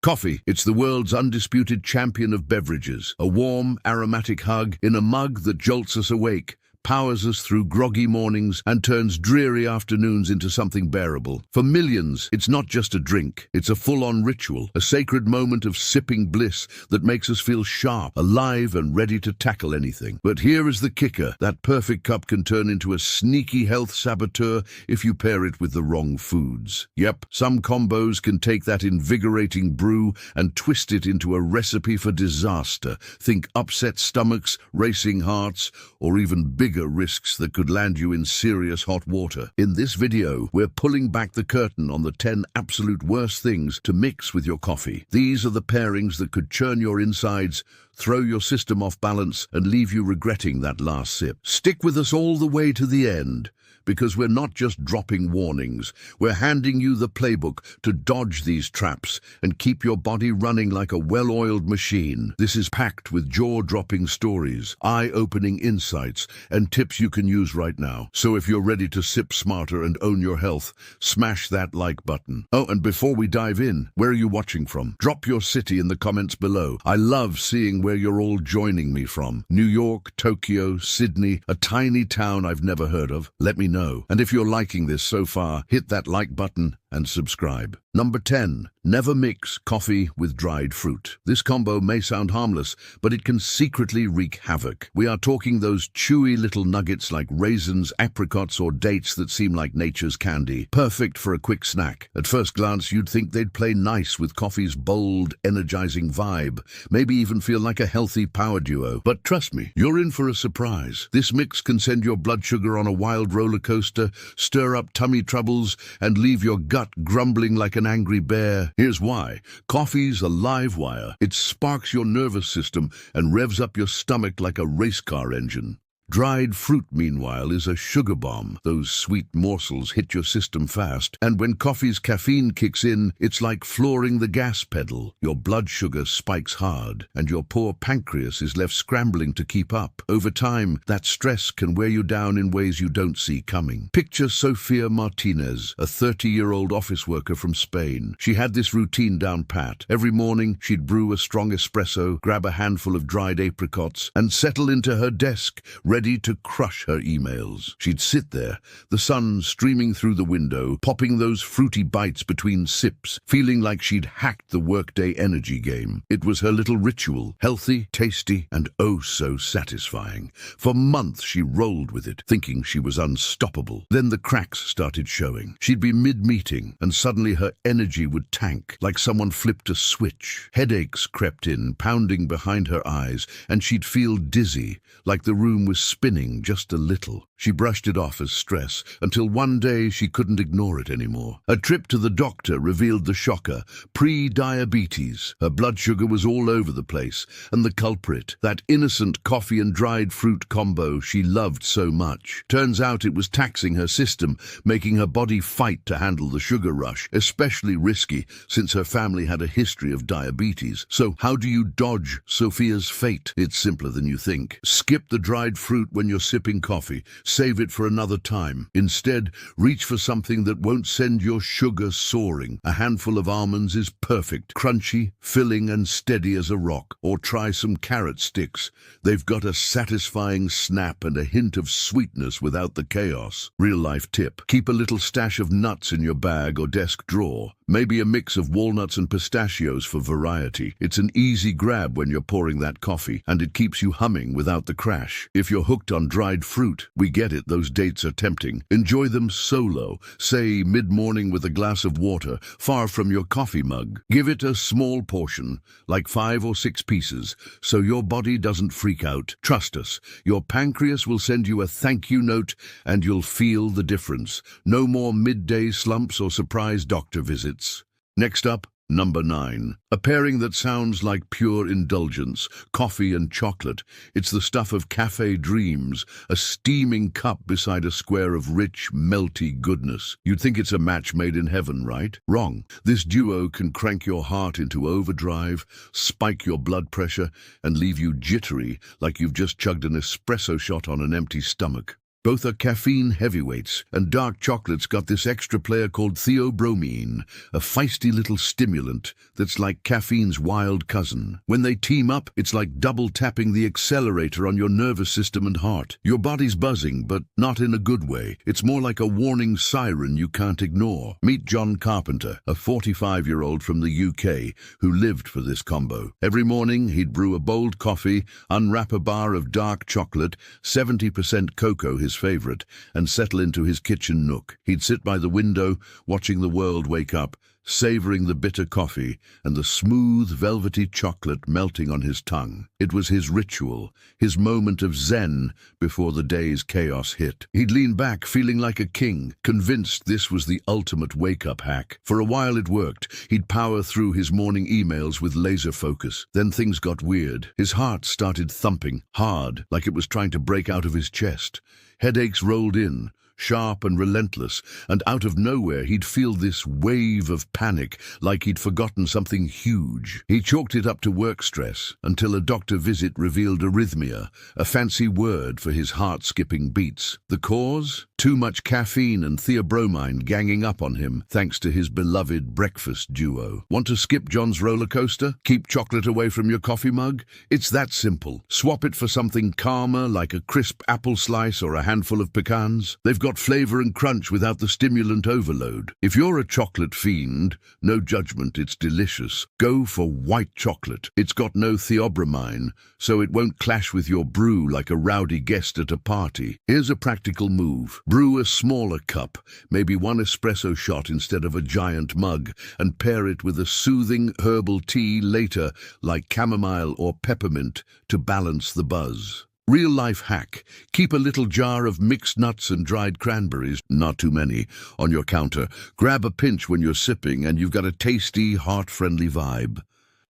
Coffee, it's the world's undisputed champion of beverages. A warm, aromatic hug in a mug that jolts us awake, powers us through groggy mornings and turns dreary afternoons into something bearable. For millions, it's not just a drink, it's a full-on ritual, a sacred moment of sipping bliss that makes us feel sharp, alive and ready to tackle anything. But here is the kicker: that perfect cup can turn into a sneaky health saboteur if you pair it with the wrong foods. Yep, some combos can take that invigorating brew and twist it into a recipe for disaster. Think upset stomachs, racing hearts, or even bigger risks that could land you in serious hot water. In this video, we're pulling back the curtain on the 10 absolute worst things to mix with your coffee. These are the pairings that could churn your insides, throw your system off balance, and leave you regretting that last sip. Stick with us all the way to the end, because we're not just dropping warnings, we're handing you the playbook to dodge these traps and keep your body running like a well-oiled machine. This is packed with jaw-dropping stories, eye-opening insights, and tips you can use right now. So if you're ready to sip smarter and own your health, smash that like button. Oh, and before we dive in, where are you watching from? Drop your city in the comments below. I love seeing where you're all joining me from. New York, Tokyo, Sydney, a tiny town I've never heard of. Let me know. And if you're liking this so far, hit that like button and subscribe. Number 10. Never mix coffee with dried fruit. This combo may sound harmless, but it can secretly wreak havoc. We are talking those chewy little nuggets like raisins, apricots, or dates that seem like nature's candy. Perfect for a quick snack. At first glance, you'd think they'd play nice with coffee's bold, energizing vibe, maybe even feel like a healthy power duo. But trust me, you're in for a surprise. This mix can send your blood sugar on a wild roller coaster, stir up tummy troubles, and leave your gut grumbling like an angry bear. Here's why. Coffee's a live wire. It sparks your nervous system and revs up your stomach like a race car engine. Dried fruit, meanwhile, is a sugar bomb. Those sweet morsels hit your system fast, and when coffee's caffeine kicks in, it's like flooring the gas pedal. Your blood sugar spikes hard, and your poor pancreas is left scrambling to keep up. Over time, that stress can wear you down in ways you don't see coming. Picture Sofia Martinez, a 30-year-old office worker from Spain. She had this routine down pat. Every morning, she'd brew a strong espresso, grab a handful of dried apricots, and settle into her desk, ready to crush her emails. She'd sit there, the sun streaming through the window, popping those fruity bites between sips, feeling like she'd hacked the workday energy game. It was her little ritual, healthy, tasty, and oh so satisfying. For months she rolled with it, thinking she was unstoppable. Then the cracks started showing. She'd be mid-meeting, and suddenly her energy would tank, like someone flipped a switch. Headaches crept in, pounding behind her eyes, and she'd feel dizzy, like the room was spinning just a little. She brushed it off as stress, until one day she couldn't ignore it anymore. A trip to the doctor revealed the shocker: pre-diabetes. Her blood sugar was all over the place, and the culprit, that innocent coffee and dried fruit combo she loved so much. Turns out it was taxing her system, making her body fight to handle the sugar rush, especially risky since her family had a history of diabetes. So how do you dodge Sophia's fate? It's simpler than you think. Skip the dried fruit when you're sipping coffee. Save it for another time. Instead, reach for something that won't send your sugar soaring. A handful of almonds is perfect, crunchy, filling, and steady as a rock. Or try some carrot sticks. They've got a satisfying snap and a hint of sweetness without the chaos. Real-life tip: keep a little stash of nuts in your bag or desk drawer. Maybe a mix of walnuts and pistachios for variety. It's an easy grab when you're pouring that coffee, and it keeps you humming without the crash. If you're hooked on dried fruit, we get it, those dates are tempting. Enjoy them solo, say mid-morning with a glass of water, far from your coffee mug. Give it a small portion, like 5 or 6 pieces, so your body doesn't freak out. Trust us, your pancreas will send you a thank you note, and you'll feel the difference. No more midday slumps or surprise doctor visits. Next up, number 9. A pairing that sounds like pure indulgence: coffee and chocolate. It's the stuff of cafe dreams, a steaming cup beside a square of rich, melty goodness. You'd think it's a match made in heaven, right? Wrong. This duo can crank your heart into overdrive, spike your blood pressure, and leave you jittery like you've just chugged an espresso shot on an empty stomach. Both are caffeine heavyweights, and dark chocolate's got this extra player called theobromine, a feisty little stimulant that's like caffeine's wild cousin. When they team up, it's like double tapping the accelerator on your nervous system and heart. Your body's buzzing, but not in a good way. It's more like a warning siren you can't ignore. Meet John Carpenter, a 45-year-old from the UK who lived for this combo. Every morning, he'd brew a bold coffee, unwrap a bar of dark chocolate, 70% cocoa his favorite, and settle into his kitchen nook. He'd sit by the window, watching the world wake up, savoring the bitter coffee and the smooth, velvety chocolate melting on his tongue. It was his ritual, his moment of zen before the day's chaos hit. He'd lean back, feeling like a king, convinced this was the ultimate wake-up hack. For a while it worked. He'd power through his morning emails with laser focus. Then things got weird. His heart started thumping, hard, like it was trying to break out of his chest. Headaches rolled in, sharp and relentless, and out of nowhere he'd feel this wave of panic, like he'd forgotten something huge. He chalked it up to work stress, until a doctor visit revealed arrhythmia, a fancy word for his heart-skipping beats. The cause? Too much caffeine and theobromine ganging up on him, thanks to his beloved breakfast duo. Want to skip John's roller coaster? Keep chocolate away from your coffee mug? It's that simple. Swap it for something calmer, like a crisp apple slice or a handful of pecans. They've got flavor and crunch without the stimulant overload. If you're a chocolate fiend, no judgment, it's delicious. Go for white chocolate. It's got no theobromine, so it won't clash with your brew like a rowdy guest at a party. Here's a practical move. Brew a smaller cup, maybe one espresso shot instead of a giant mug, and pair it with a soothing herbal tea later, like chamomile or peppermint, to balance the buzz. Real-life hack. Keep a little jar of mixed nuts and dried cranberries, not too many, on your counter. Grab a pinch when you're sipping and you've got a tasty, heart-friendly vibe.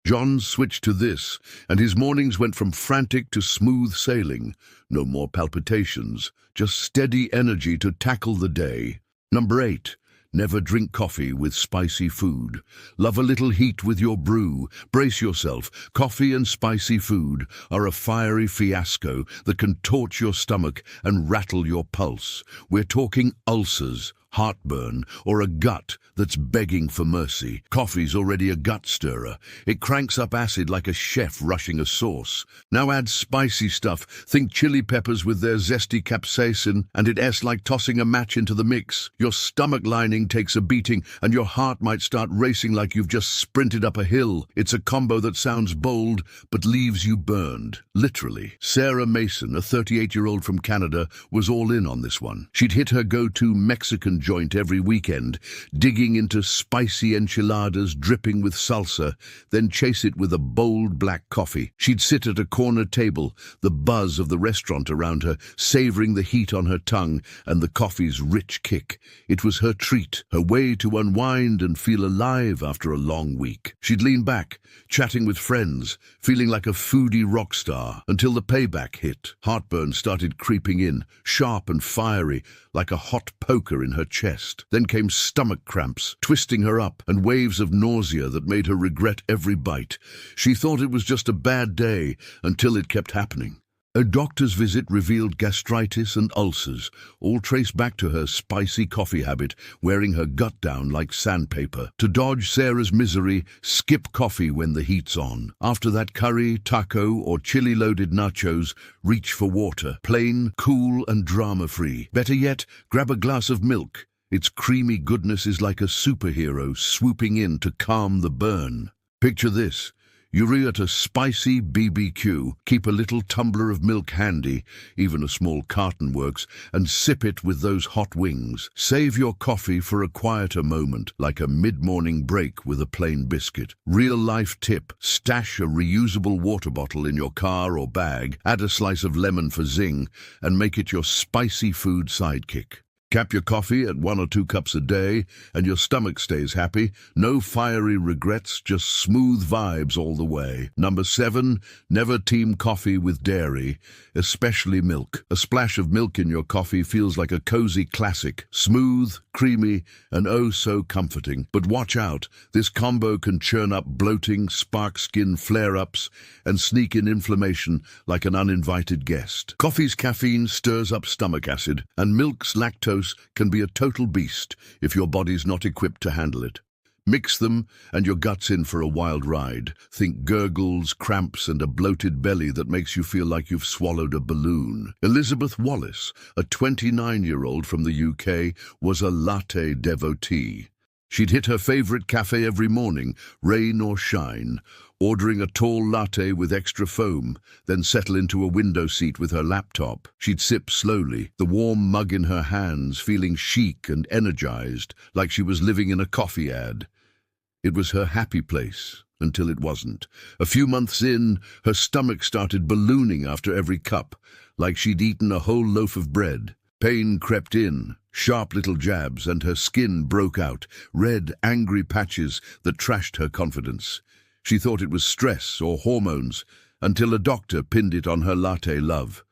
John switched to this, and his mornings went from frantic to smooth sailing. No more palpitations, just steady energy to tackle the day. Number 8. Never drink coffee with spicy food. Love a little heat with your brew. Brace yourself. Coffee and spicy food are a fiery fiasco that can torch your stomach and rattle your pulse. We're talking ulcers, heartburn, or a gut that's begging for mercy. Coffee's already a gut stirrer. It cranks up acid like a chef rushing a sauce. Now add spicy stuff. Think chili peppers with their zesty capsaicin, and it's like tossing a match into the mix. Your stomach lining takes a beating, and your heart might start racing like you've just sprinted up a hill. It's a combo that sounds bold, but leaves you burned, literally. Sarah Mason, a 38-year-old from Canada, was all in on this one. She'd hit her go-to Mexican joint every weekend, digging into spicy enchiladas dripping with salsa, then chase it with a bold black coffee. She'd sit at a corner table, the buzz of the restaurant around her, savoring the heat on her tongue and the coffee's rich kick. It was her treat, her way to unwind and feel alive after a long week. She'd lean back, chatting with friends, feeling like a foodie rock star, until the payback hit. Heartburn started creeping in, sharp and fiery, like a hot poker in her chest. Then came stomach cramps, twisting her up, and waves of nausea that made her regret every bite. She thought it was just a bad day until it kept happening. A doctor's visit revealed gastritis and ulcers, all traced back to her spicy coffee habit, wearing her gut down like sandpaper. To dodge Sarah's misery, skip coffee when the heat's on. After that curry, taco, or chili-loaded nachos, reach for water. Plain, cool, and drama-free. Better yet, grab a glass of milk. Its creamy goodness is like a superhero swooping in to calm the burn. Picture this. You're at a spicy BBQ. Keep a little tumbler of milk handy, even a small carton works, and sip it with those hot wings. Save your coffee for a quieter moment, like a mid-morning break with a plain biscuit. Real-life tip: stash a reusable water bottle in your car or bag, add a slice of lemon for zing, and make it your spicy food sidekick. Cap your coffee at 1 or 2 cups a day, and your stomach stays happy. No fiery regrets, just smooth vibes all the way. Number 7, never team coffee with dairy, especially milk. A splash of milk in your coffee feels like a cozy classic, smooth, creamy, and oh so comforting. But watch out, this combo can churn up bloating, spark skin flare-ups, and sneak in inflammation like an uninvited guest. Coffee's caffeine stirs up stomach acid, and milk's lactose can be a total beast if your body's not equipped to handle it. Mix them and your gut's in for a wild ride. Think gurgles, cramps, and a bloated belly that makes you feel like you've swallowed a balloon. Elizabeth Wallace, a 29-year-old from the UK, was a latte devotee. She'd hit her favorite cafe every morning, rain or shine, ordering a tall latte with extra foam, then settle into a window seat with her laptop. She'd sip slowly, the warm mug in her hands, feeling chic and energized, like she was living in a coffee ad. It was her happy place, until it wasn't. A few months in, her stomach started ballooning after every cup, like she'd eaten a whole loaf of bread. Pain crept in, sharp little jabs, and her skin broke out, red, angry patches that trashed her confidence. She thought it was stress or hormones, until a doctor pinned it on her latte love.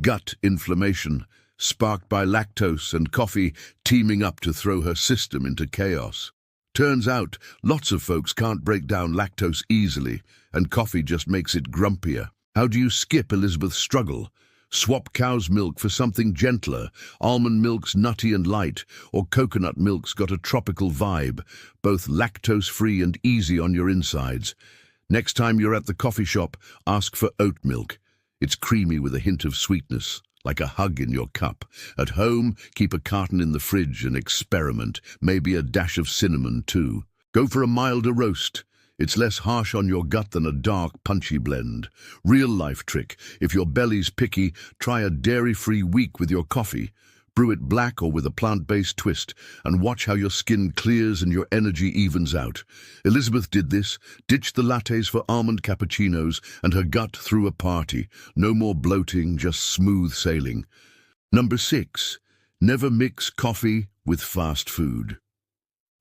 Gut inflammation, sparked by lactose and coffee teaming up to throw her system into chaos. Turns out, lots of folks can't break down lactose easily, and coffee just makes it grumpier. How do you skip Elizabeth's struggle? Swap cow's milk for something gentler. Almond milk's nutty and light, or coconut milk's got a tropical vibe, both lactose-free and easy on your insides. Next time you're at the coffee shop, ask for oat milk. It's creamy with a hint of sweetness, like a hug in your cup. At home, keep a carton in the fridge and experiment, maybe a dash of cinnamon too. Go for a milder roast. It's less harsh on your gut than a dark, punchy blend. Real-life trick: if your belly's picky, try a dairy-free week with your coffee. Brew it black or with a plant-based twist, and watch how your skin clears and your energy evens out. Elizabeth did this, ditched the lattes for almond cappuccinos, and her gut threw a party. No more bloating, just smooth sailing. Number 6, never mix coffee with fast food.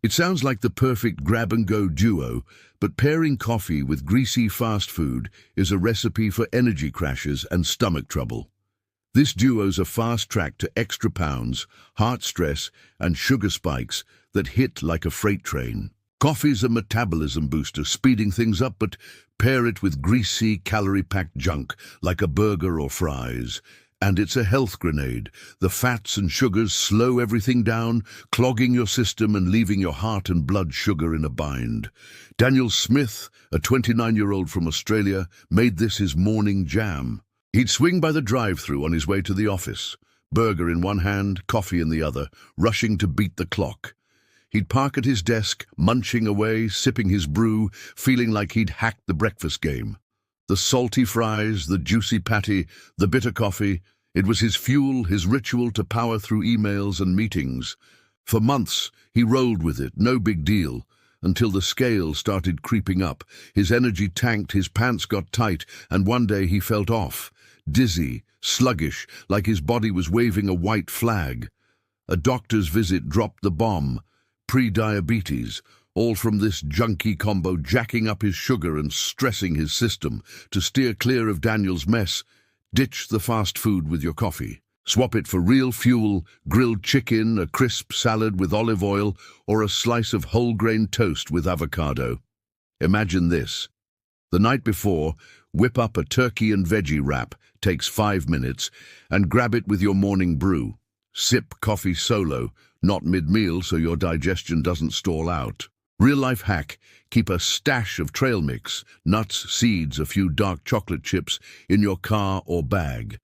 It sounds like the perfect grab-and-go duo, but pairing coffee with greasy fast food is a recipe for energy crashes and stomach trouble. This duo's a fast track to extra pounds, heart stress, and sugar spikes that hit like a freight train. Coffee's a metabolism booster, speeding things up, but pair it with greasy, calorie-packed junk like a burger or fries. And it's a health grenade. The fats and sugars slow everything down, clogging your system and leaving your heart and blood sugar in a bind. Daniel Smith, a 29-year-old from Australia, made this his morning jam. He'd swing by the drive-thru on his way to the office, burger in one hand, coffee in the other, rushing to beat the clock. He'd park at his desk, munching away, sipping his brew, feeling like he'd hacked the breakfast game. The salty fries, the juicy patty, the bitter coffee, it was his fuel, his ritual to power through emails and meetings. For months, he rolled with it, no big deal, until the scale started creeping up. His energy tanked, his pants got tight, and one day he felt off, dizzy, sluggish, like his body was waving a white flag. A doctor's visit dropped the bomb. Pre-diabetes, all from this junky combo jacking up his sugar and stressing his system. To steer clear of Daniel's mess, ditch the fast food with your coffee. Swap it for real fuel, grilled chicken, a crisp salad with olive oil, or a slice of whole-grain toast with avocado. Imagine this. The night before, whip up a turkey and veggie wrap, takes 5 minutes, and grab it with your morning brew. Sip coffee solo, not mid-meal so your digestion doesn't stall out. Real-life hack: keep a stash of trail mix, nuts, seeds, a few dark chocolate chips in your car or bag.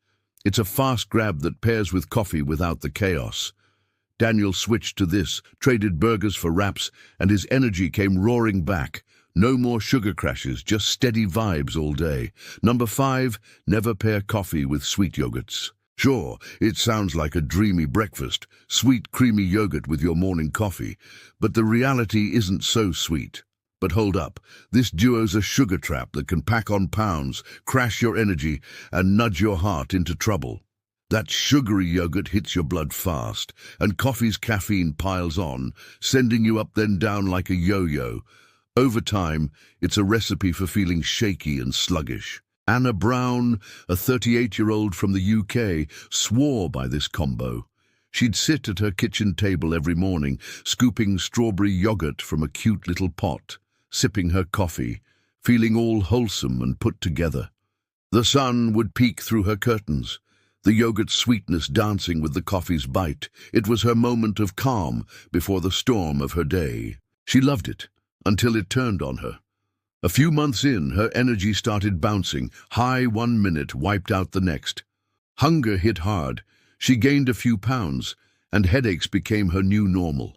It's a fast grab that pairs with coffee without the chaos. Daniel switched to this, traded burgers for wraps, and his energy came roaring back. No more sugar crashes, just steady vibes all day. Number 5, never pair coffee with sweet yogurts. Sure, it sounds like a dreamy breakfast, sweet creamy yogurt with your morning coffee, but the reality isn't so sweet. But hold up, this duo's a sugar trap that can pack on pounds, crash your energy, and nudge your heart into trouble. That sugary yogurt hits your blood fast, and coffee's caffeine piles on, sending you up then down like a yo-yo. Over time, it's a recipe for feeling shaky and sluggish. Anna Brown, a 38-year-old from the UK, swore by this combo. She'd sit at her kitchen table every morning, scooping strawberry yogurt from a cute little pot, sipping her coffee, feeling all wholesome and put together. The sun would peek through her curtains, the yogurt's sweetness dancing with the coffee's bite. It was her moment of calm before the storm of her day. She loved it, until it turned on her. A few months in, her energy started bouncing, high 1 minute, wiped out the next. Hunger hit hard. She gained a few pounds, and headaches became her new normal.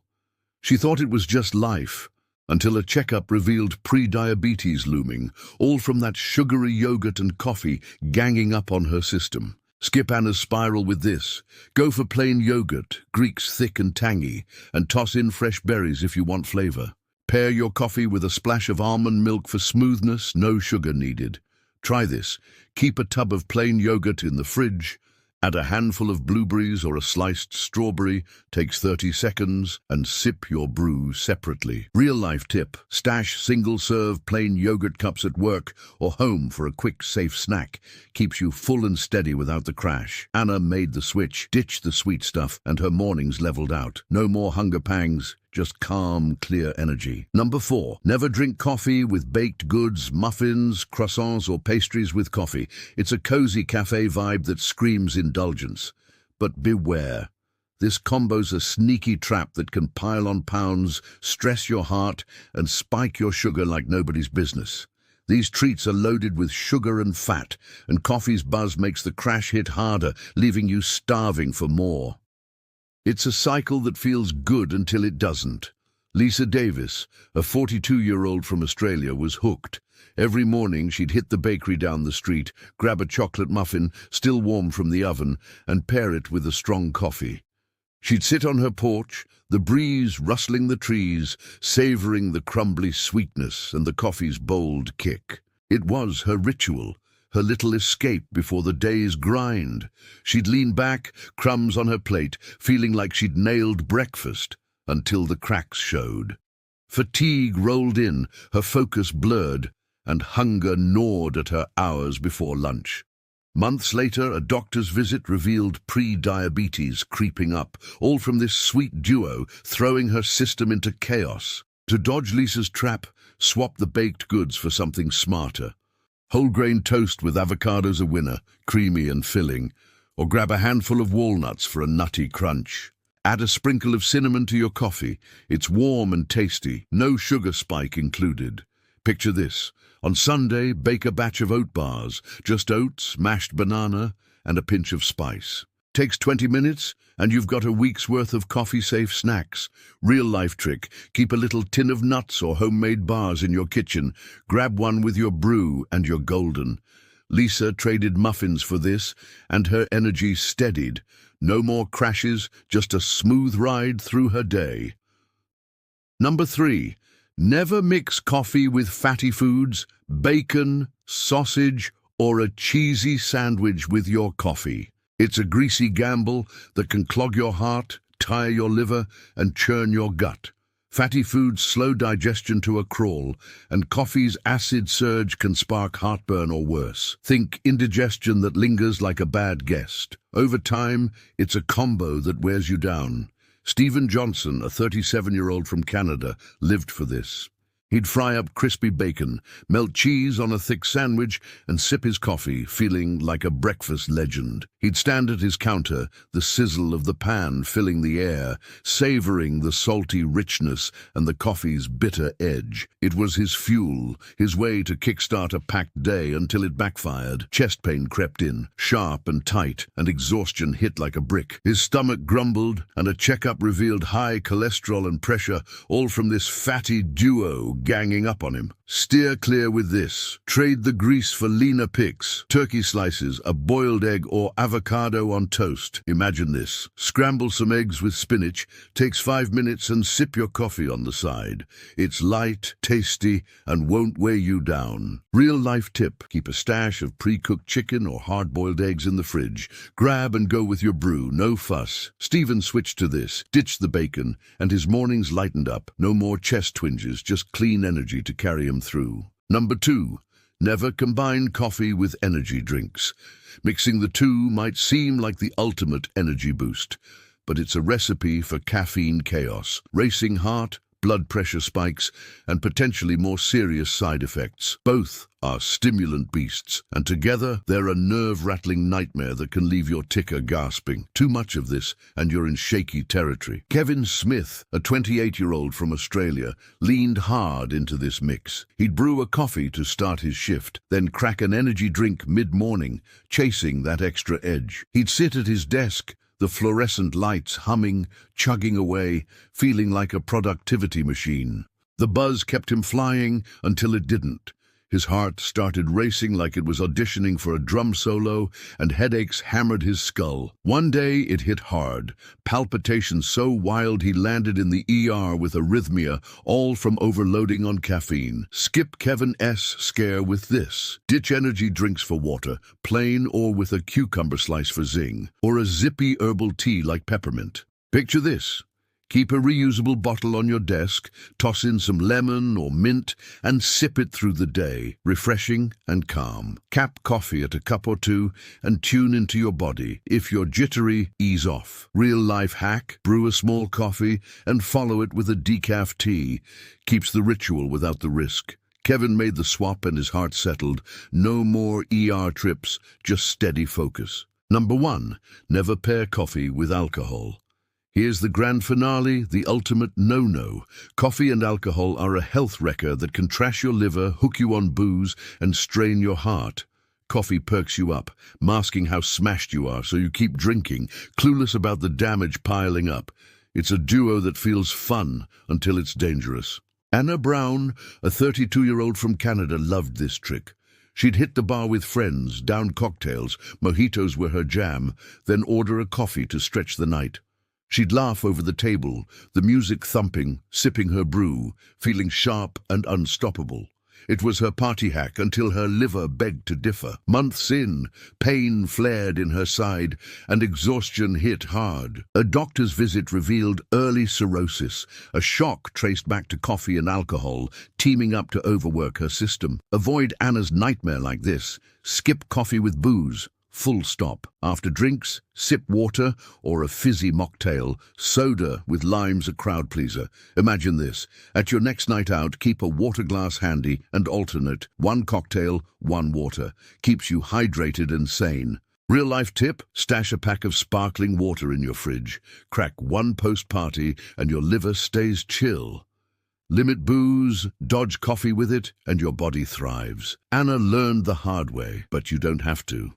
She thought it was just life, until a checkup revealed pre-diabetes looming, all from that sugary yogurt and coffee ganging up on her system. Skip Anna's spiral with this. Go for plain yogurt, Greek's thick and tangy, and toss in fresh berries if you want flavor. Pair your coffee with a splash of almond milk for smoothness, no sugar needed. Try this. Keep a tub of plain yogurt in the fridge. Add a handful of blueberries or a sliced strawberry, takes 30 seconds, and sip your brew separately. Real-life tip: stash single-serve plain yogurt cups at work or home for a quick, safe snack. Keeps you full and steady without the crash. Anna made the switch, ditched the sweet stuff, and her mornings leveled out. No more hunger pangs, just calm, clear energy. Number 4, never drink coffee with baked goods, muffins, croissants, or pastries with coffee. It's a cozy cafe vibe that screams indulgence. But beware. This combo's a sneaky trap that can pile on pounds, stress your heart, and spike your sugar like nobody's business. These treats are loaded with sugar and fat, and coffee's buzz makes the crash hit harder, leaving you starving for more. It's a cycle that feels good until it doesn't. Lisa Davis, a 42-year-old from Australia, was hooked. Every morning she'd hit the bakery down the street, grab a chocolate muffin, still warm from the oven, and pair it with a strong coffee. She'd sit on her porch, the breeze rustling the trees, savoring the crumbly sweetness and the coffee's bold kick. It was her ritual, her little escape before the day's grind. She'd lean back, crumbs on her plate, feeling like she'd nailed breakfast, until the cracks showed. Fatigue rolled in, her focus blurred, and hunger gnawed at her hours before lunch. Months later, a doctor's visit revealed pre-diabetes creeping up, all from this sweet duo throwing her system into chaos. To dodge Lisa's trap, swap the baked goods for something smarter. Whole grain toast with avocados a winner, creamy and filling, or grab a handful of walnuts for a nutty crunch. Add a sprinkle of cinnamon to your coffee. It's warm and tasty, no sugar spike included. Picture this. On Sunday, bake a batch of oat bars, just oats, mashed banana, and a pinch of spice. Takes 20 minutes, and you've got a week's worth of coffee-safe snacks. Real-life trick: keep a little tin of nuts or homemade bars in your kitchen. Grab one with your brew, and you're golden. Lisa traded muffins for this, and her energy steadied. No more crashes, just a smooth ride through her day. Number 3. Never mix coffee with fatty foods, bacon, sausage, or a cheesy sandwich with your coffee. It's a greasy gamble that can clog your heart, tire your liver, and churn your gut. Fatty foods slow digestion to a crawl, and coffee's acid surge can spark heartburn or worse. Think indigestion that lingers like a bad guest. Over time, it's a combo that wears you down. Stephen Johnson, a 37-year-old from Canada, lived for this. He'd fry up crispy bacon, melt cheese on a thick sandwich, and sip his coffee, feeling like a breakfast legend. He'd stand at his counter, the sizzle of the pan filling the air, savoring the salty richness and the coffee's bitter edge. It was his fuel, his way to kickstart a packed day until it backfired. Chest pain crept in, sharp and tight, and exhaustion hit like a brick. His stomach grumbled, and a checkup revealed high cholesterol and pressure, all from this fatty duo ganging up on him. Steer clear with this. Trade the grease for leaner picks. Turkey slices, a boiled egg or avocado on toast. Imagine this. Scramble some eggs with spinach, takes 5 minutes, and sip your coffee on the side. It's light, tasty, and won't weigh you down. Real-life tip. Keep a stash of pre-cooked chicken or hard-boiled eggs in the fridge. Grab and go with your brew, no fuss. Stephen switched to this, ditched the bacon, and his mornings lightened up. No more chest twinges, just clean energy to carry him through. Number 2. Never combine coffee with energy drinks. Mixing the two might seem like the ultimate energy boost, but it's a recipe for caffeine chaos. Racing heart, blood pressure spikes, and potentially more serious side effects. Both are stimulant beasts, and together they're a nerve-rattling nightmare that can leave your ticker gasping. Too much of this, and you're in shaky territory. Kevin Smith, a 28-year-old from Australia, leaned hard into this mix. He'd brew a coffee to start his shift, then crack an energy drink mid-morning, chasing that extra edge. He'd sit at his desk, the fluorescent lights humming, chugging away, feeling like a productivity machine. The buzz kept him flying until it didn't. His heart started racing like it was auditioning for a drum solo, and headaches hammered his skull. One day it hit hard, palpitations so wild he landed in the ER with arrhythmia, all from overloading on caffeine. Skip Kevin S. scare with this. Ditch energy drinks for water, plain or with a cucumber slice for zing, or a zippy herbal tea like peppermint. Picture this. Keep a reusable bottle on your desk, toss in some lemon or mint, and sip it through the day, refreshing and calm. Cap coffee at a cup or two and tune into your body. If you're jittery, ease off. Real-life hack, brew a small coffee and follow it with a decaf tea. Keeps the ritual without the risk. Kevin made the swap and his heart settled. No more ER trips, just steady focus. Number 1, never pair coffee with alcohol. Here's the grand finale, the ultimate no-no. Coffee and alcohol are a health wrecker that can trash your liver, hook you on booze, and strain your heart. Coffee perks you up, masking how smashed you are, so you keep drinking, clueless about the damage piling up. It's a duo that feels fun until it's dangerous. Anna Brown, a 32-year-old from Canada, loved this trick. She'd hit the bar with friends, down cocktails, mojitos were her jam, then order a coffee to stretch the night. She'd laugh over the table, the music thumping, sipping her brew, feeling sharp and unstoppable. It was her party hack until her liver begged to differ. Months in, pain flared in her side and exhaustion hit hard. A doctor's visit revealed early cirrhosis, a shock traced back to coffee and alcohol, teaming up to overwork her system. Avoid Anna's nightmare like this. Skip coffee with booze. Full stop. After drinks, sip water or a fizzy mocktail. Soda with lime's a crowd pleaser. Imagine this. At your next night out, keep a water glass handy and alternate. 1 cocktail, 1 water. Keeps you hydrated and sane. Real-life tip, stash a pack of sparkling water in your fridge. Crack 1 post-party and your liver stays chill. Limit booze, dodge coffee with it, and your body thrives. Anna learned the hard way, but you don't have to.